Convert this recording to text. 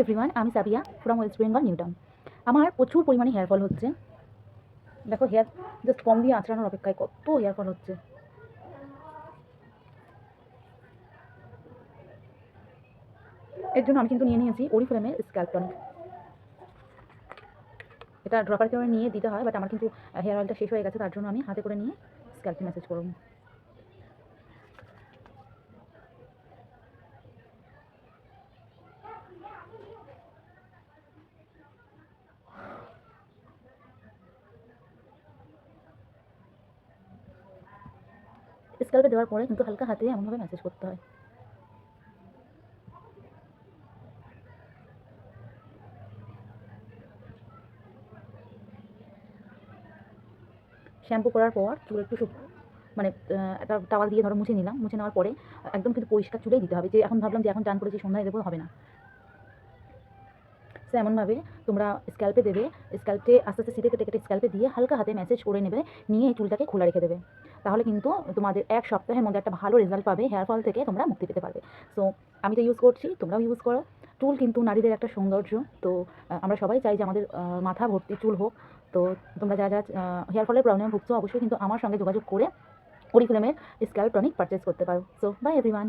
Everyone, আমি Sabiya from West Bengal New Town. আমার প্রচুর পরিমাণে হেয়ার ফল হচ্ছে। দেখো, হেয়ার জাস্ট কম দিয়ে আঁচড়ানোর অপেক্ষায় কত হেয়ার ফল হচ্ছে। এর জন্য আমি কিন্তু নিয়ে নিয়েছি অরিফ্লেমের স্ক্যাল্প টনিক। এটা ড্রপার করে নিয়ে দিতে হয়, বাট আমার কিন্তু হেয়ার অয়েলটা শেষ হয়ে গেছে, তার জন্য আমি হাতে করে নিয়ে স্ক্যাল্পে ম্যাসেজ করব। স্ক্যাল্পে দেওয়ার পরে কিন্তু হালকা হাতে এমনভাবে ম্যাসেজ করতে হয়। শ্যাম্পু করার পর চুল একটু মানে একটা টাওয়াল দিয়ে ধরো মুছে নিলাম। মুছে নেওয়ার পরে একদম কিন্তু পরিষ্কার চুলেই দিতে হবে। যে এখন ভাবলাম যে এখন টান করেছি সন্ধ্যায় দেবো, হবে না। সো এমনভাবে তোমরা স্ক্যাল্পে দেবে, স্ক্যাল্পে আস্তে আস্তে সিধে কেটে কেটে স্ক্যাল্পে দিয়ে হালকা হাতে ম্যাসেজ করে নেবে, নিয়ে এই চুলটাকে খোলা রেখে দেবে। তাহলে কিন্তু তোমাদের এক সপ্তাহের মধ্যে একটা ভালো রেজাল্ট পাবে, হেয়ার ফল থেকে তোমরা মুক্তি পেতে পারবে। সো আমি তো ইউজ করছি, তোমরাও ইউজ করো। চুল কিন্তু নারীদের একটা সৌন্দর্য। তো আমরা সবাই চাই যে আমাদের মাথা ভর্তি চুল হোক। তো তোমরা যারা যারা হেয়ার ফলের প্রবলেমে ভুগছো, অবশ্যই কিন্তু আমার সঙ্গে যোগাযোগ করে অরিফ্লেমের স্ক্যাল্প টনিক পারচেস করতে পারো। So by everyone.